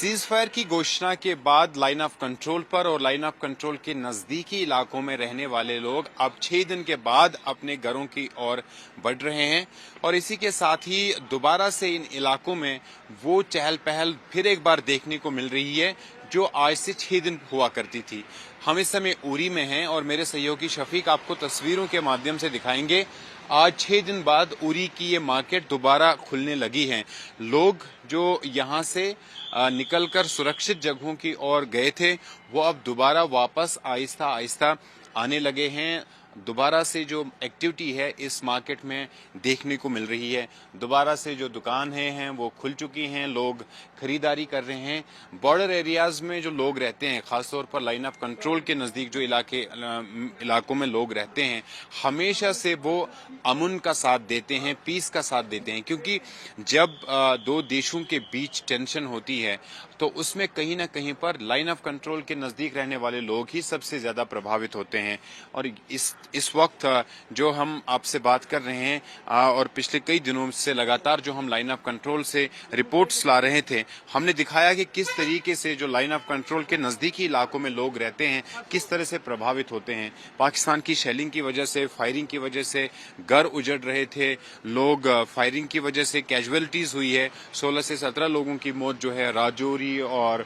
Cease fire की घोषणा के बाद लाइन ऑफ कंट्रोल पर और लाइन ऑफ कंट्रोल के नजदीकी इलाकों में रहने वाले लोग अब 6 दिन के बाद अपने घरों की ओर बढ़ रहे हैं और इसी के साथ ही दोबारा से इन इलाकों में वो चहल पहल फिर एक बार देखने को मिल रही है जो आज से 6 दिन हुआ करती थी। हम इस समय उरी में हैं और मेरे सहयोगी शफीक आपको तस्वीरों के माध्यम से दिखाएंगे। आज 6 दिन बाद उरी की ये मार्केट दोबारा खुलने लगी है। लोग जो यहाँ से निकलकर सुरक्षित जगहों की ओर गए थे वो अब दोबारा वापस आहिस्ता आहिस्ता आने लगे हैं। दोबारा से जो एक्टिविटी है इस मार्केट में देखने को मिल रही है। दोबारा से जो दुकानें हैं वो खुल चुकी हैं, लोग खरीदारी कर रहे हैं। बॉर्डर एरियाज में जो लोग रहते हैं, खासतौर पर लाइन ऑफ कंट्रोल के नजदीक जो इलाकों में लोग रहते हैं, हमेशा से वो अमन का साथ देते हैं, पीस का साथ देते हैं, क्योंकि जब दो देशों के बीच टेंशन होती है तो उसमें कहीं ना कहीं पर लाइन ऑफ कंट्रोल के नजदीक रहने वाले लोग ही सबसे ज्यादा प्रभावित होते हैं। और इस वक्त जो हम आपसे बात कर रहे हैं और पिछले कई दिनों से लगातार जो हम लाइन ऑफ कंट्रोल से रिपोर्ट्स ला रहे थे, हमने दिखाया कि किस तरीके से जो लाइन ऑफ कंट्रोल के नजदीकी इलाकों में लोग रहते हैं किस तरह से प्रभावित होते हैं। पाकिस्तान की शेलिंग की वजह से, फायरिंग की वजह से घर उजड़ रहे थे लोग, फायरिंग की वजह से कैजुअलिटीज हुई है। 16 से 17 लोगों की मौत जो है राजौरी और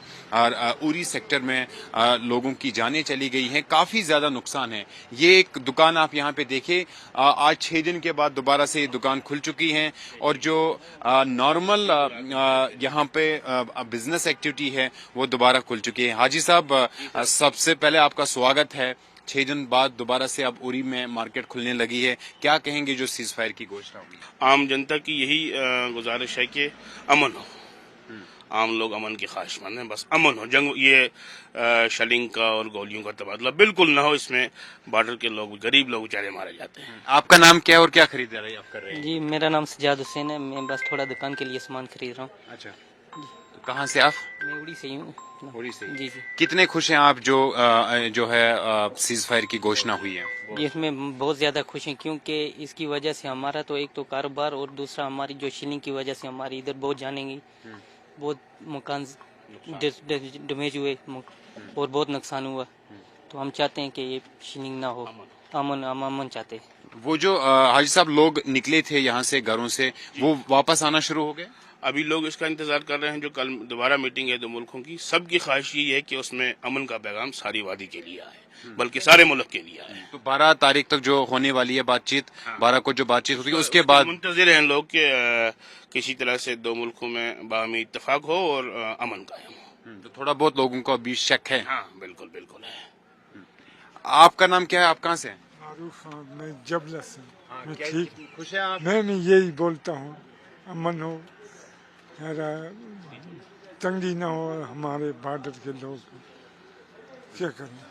उरी सेक्टर में लोगों की जानें चली गई हैं। काफी ज्यादा नुकसान है। ये एक दुकान आप यहाँ पे देखें, आज 6 दिन के बाद दोबारा से ये दुकान खुल चुकी है और जो नॉर्मल यहाँ पे बिजनेस एक्टिविटी है वो दोबारा खुल चुकी है। हाजी साहब, सबसे पहले आपका स्वागत है। 6 दिन बाद दोबारा से अब उरी में मार्केट खुलने लगी है, क्या कहेंगे जो सीज फायर की घोषणा हुई? आम जनता की यही गुजारिश है कि अमन हो। आम लोग अमन की ख्वाहिशमंद हैं, बस अमन हो। जंग ये शलिंग का और गोलियों का तबादला बिल्कुल ना हो। इसमें बॉर्डर के लोग, गरीब लोग बेचारे मारे जाते हैं। आपका नाम क्या है और क्या खरीदारी आप कर रहे हैं? जी, मेरा नाम सजाद हुसैन है। मैं बस थोड़ा दुकान के लिए सामान खरीद रहा हूँ। अच्छा, तो कहाँ से आप? मैं उड़ी से ही हूँ। उड़ी से? जी जी। कितने खुश हैं आप जो है सीज फायर की घोषणा हुई है? इसमें बहुत ज्यादा खुश हैं, क्योंकि इसकी वजह से हमारा तो एक तो कारोबार और दूसरा हमारी जो शिलिंग की वजह से हमारी इधर बहुत जानेंगी, बहुत मकान डैमेज हुए और बहुत नुकसान हुआ। तो हम चाहते हैं कि ये शिलिंग ना हो, अमन चाहते हैं। वो जो हाजी साहब लोग निकले थे यहाँ से घरों से, वो वापस आना शुरू हो गए? अभी लोग इसका इंतजार कर रहे हैं। जो कल दोबारा मीटिंग है दो मुल्कों की, सबकी ख्वाहिश यही है कि उसमें अमन का पैगाम सारी वादी के लिए आए, बल्कि सारे मुल्क के लिए आए। तो 12 तारीख तक जो होने वाली है बातचीत, 12 को जो बातचीत होगी उसके बाद मुंतजिर हैं लोग कि किसी तरह से दो मुल्कों में बाहमी इत्तेफाक हो और अमन कायम हो। तो थोड़ा बहुत लोगों को अभी शक है। हाँ, बिल्कुल बिल्कुल है। आपका नाम क्या है, आप कहाँ से हैं? मारूफ, मैं जबला से। मैं क्या ठीक, खुश है आप? मैं यही बोलता हूँ, अमन हो, तंगी ना हो हमारे बॉर्डर के लोग, क्या करना।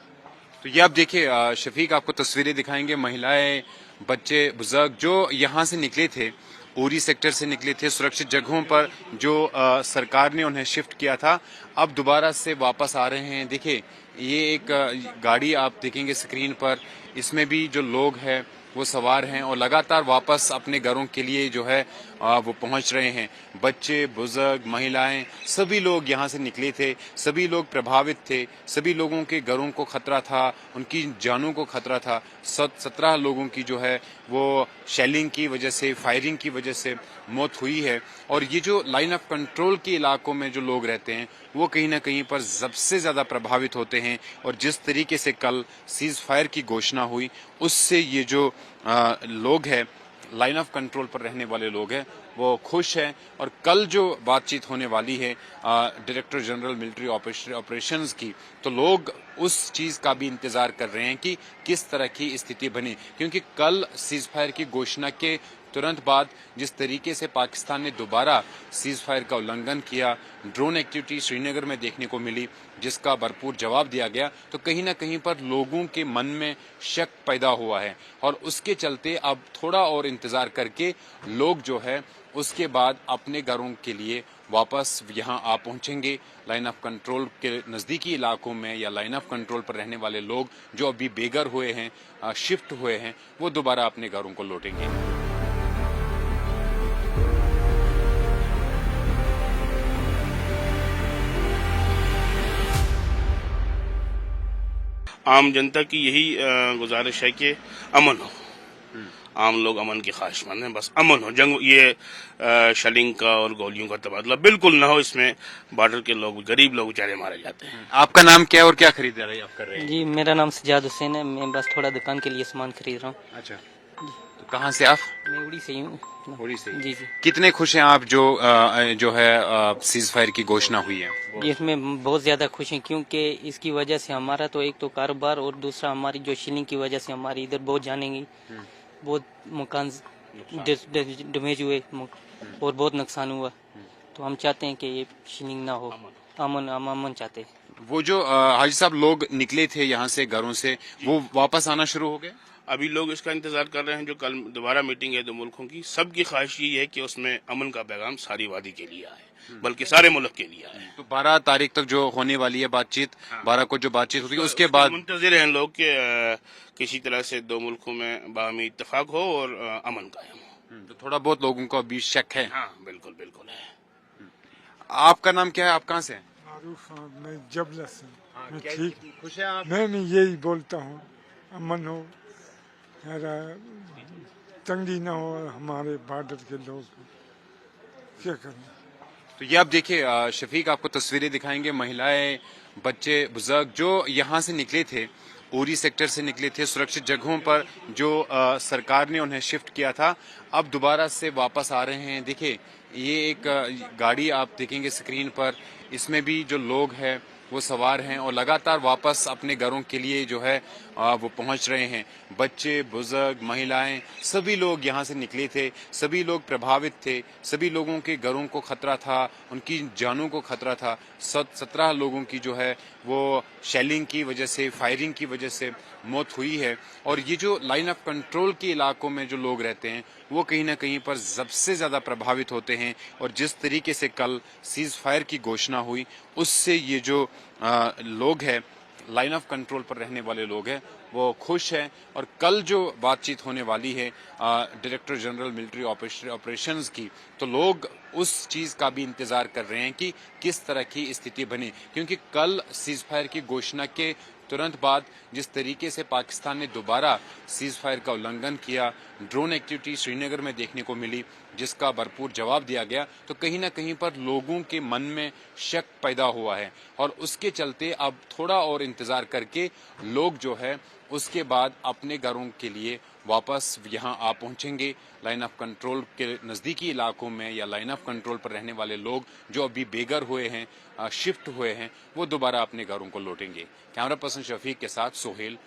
तो ये आप देखिए, शफीक आपको तस्वीरें दिखाएंगे। महिलाएं, बच्चे, बुजुर्ग जो यहाँ से निकले थे, उरी सेक्टर से निकले थे, सुरक्षित जगहों पर जो सरकार ने उन्हें शिफ्ट किया था, अब दोबारा से वापस आ रहे हैं। देखिए, ये एक गाड़ी आप देखेंगे स्क्रीन पर, इसमें भी जो लोग हैं वो सवार हैं और लगातार वापस अपने घरों के लिए जो है वो पहुंच रहे हैं। बच्चे, बुजुर्ग, महिलाएं, सभी लोग यहाँ से निकले थे, सभी लोग प्रभावित थे, सभी लोगों के घरों को खतरा था, उनकी जानों को खतरा था। 17 लोगों की जो है वो शेलिंग की वजह से, फायरिंग की वजह से मौत हुई है। और ये जो लाइन ऑफ कंट्रोल के इलाकों में जो लोग रहते हैं वो कहीं ना कहीं पर सबसे ज्यादा प्रभावित होते हैं। और जिस तरीके से कल सीज फायर की घोषणा हुई, उससे ये जो लोग हैं, लाइन ऑफ कंट्रोल पर रहने वाले लोग हैं, वो खुश हैं। और कल जो बातचीत होने वाली है डायरेक्टर जनरल मिलिट्री ऑपरेशंस की, तो लोग उस चीज का भी इंतजार कर रहे हैं कि किस तरह की स्थिति बने, क्योंकि कल सीज फायर की घोषणा के तुरंत बाद जिस तरीके से पाकिस्तान ने दोबारा सीज फायर का उल्लंघन किया, ड्रोन एक्टिविटी श्रीनगर में देखने को मिली, जिसका भरपूर जवाब दिया गया, तो कहीं ना कहीं पर लोगों के मन में शक पैदा हुआ है। और उसके चलते अब थोड़ा और इंतजार करके लोग जो है उसके बाद अपने घरों के लिए वापस यहाँ आ पहुंचेंगे। लाइन ऑफ कंट्रोल के नजदीकी इलाकों में या लाइन ऑफ कंट्रोल पर रहने वाले लोग जो अभी बेघर हुए हैं, शिफ्ट हुए हैं, वो दोबारा अपने घरों को लौटेंगे। आम जनता की यही गुजारिश है कि अमन हो। आम लोग अमन के ख्वाहिशमंद हैं, बस अमन हो। जंग ये शलिंग का और गोलियों का तबादला बिल्कुल ना हो। इसमें बॉर्डर के लोग, गरीब लोग बेचारे मारे जाते हैं। आपका नाम क्या है और क्या खरीदारी आप कर रहे हैं? जी मेरा नाम सजाद हुसैन है। मैं बस थोड़ा दुकान के लिए सामान खरीद रहा हूँ। अच्छा, तो कहाँ से आप? मैं उड़ी से ही हूँ। उड़ी से ही। जी जी। कितने खुश हैं आप जो है सीज फायर की घोषणा हुई है? जी इसमें बहुत ज़्यादा खुश हैं क्योंकि इसकी वजह से हमारा तो एक तो कारोबार और दूसरा हमारी जो शिलिंग की वजह से हमारी इधर बहुत जाने गई, बहुत मकान डैमेज हुए और बहुत नुकसान हुआ। तो हम चाहते हैं कि ये शिलिंग ना हो, अमन अमन चाहते हैं। वो जो हाजी साहब लोग निकले थे यहाँ से घरों से, वो वापस आना शुरू हो गए? अभी लोग इसका इंतजार कर रहे हैं जो कल दोबारा मीटिंग है दो मुल्कों की। सबकी ख्वाहिश ये है कि उसमें अमन का पैगाम सारी वादी के लिए आए, बल्कि सारे मुल्क के लिए आए। तो 12 तारीख तक जो होने वाली है बातचीत, 12 को जो बातचीत होगी उसके बाद मुंतजिर हैं लोग कि किसी तरह से दो मुल्कों में बाहमी इत्तेफाक हो और अमन कायम हो। तो थोड़ा बहुत लोगों को अभी शक है। हाँ बिल्कुल बिल्कुल है। आपका नाम क्या है, आप कहाँ से हैं? मारूफ हूँ मैं, जबला से। मैं क्या ठीक, खुश है आप? मैं यही बोलता हूँ, अमन हो, तंगी ना हो हमारे बॉर्डर के लोग। क्या करें? तो ये आप देखिए, शफीक आपको तस्वीरें दिखाएंगे। महिलाएं, बच्चे, बुजुर्ग जो यहाँ से निकले थे, उरी सेक्टर से निकले थे, सुरक्षित जगहों पर जो सरकार ने उन्हें शिफ्ट किया था, अब दोबारा से वापस आ रहे हैं। देखिए, ये एक गाड़ी आप देखेंगे स्क्रीन पर, इसमें भी जो लोग हैं वो सवार हैं और लगातार वापस अपने घरों के लिए जो है वो पहुंच रहे हैं। बच्चे, बुजुर्ग, महिलाएं, सभी लोग यहाँ से निकले थे, सभी लोग प्रभावित थे, सभी लोगों के घरों को खतरा था, उनकी जानों को खतरा था। 17 लोगों की जो है वो शेलिंग की वजह से, फायरिंग की वजह से मौत हुई है। और ये जो लाइन ऑफ कंट्रोल के इलाकों में जो लोग रहते हैं वो कहीं ना कहीं पर सबसे ज्यादा प्रभावित होते हैं। और जिस तरीके से कल सीज फायर की घोषणा हुई, उससे ये जो लोग हैं, लाइन ऑफ कंट्रोल पर रहने वाले लोग हैं, वो खुश हैं। और कल जो बातचीत होने वाली है डायरेक्टर जनरल मिलिट्री ऑपरेशंस की, तो लोग उस चीज का भी इंतजार कर रहे हैं कि किस तरह की स्थिति बने। क्योंकि कल सीज फायर की घोषणा के तुरंत बाद जिस तरीके से पाकिस्तान ने दोबारा सीज फायर का उल्लंघन किया, ड्रोन एक्टिविटी श्रीनगर में देखने को मिली, जिसका भरपूर जवाब दिया गया, तो कहीं ना कहीं पर लोगों के मन में शक पैदा हुआ है। और उसके चलते अब थोड़ा और इंतजार करके लोग जो है उसके बाद अपने घरों के लिए वापस यहाँ आ पहुंचेंगे। लाइन ऑफ कंट्रोल के नज़दीकी इलाकों में या लाइन ऑफ कंट्रोल पर रहने वाले लोग जो अभी बेघर हुए हैं, शिफ्ट हुए हैं, वो दोबारा अपने घरों को लौटेंगे। कैमरा पर्सन शफीक के साथ सोहेल।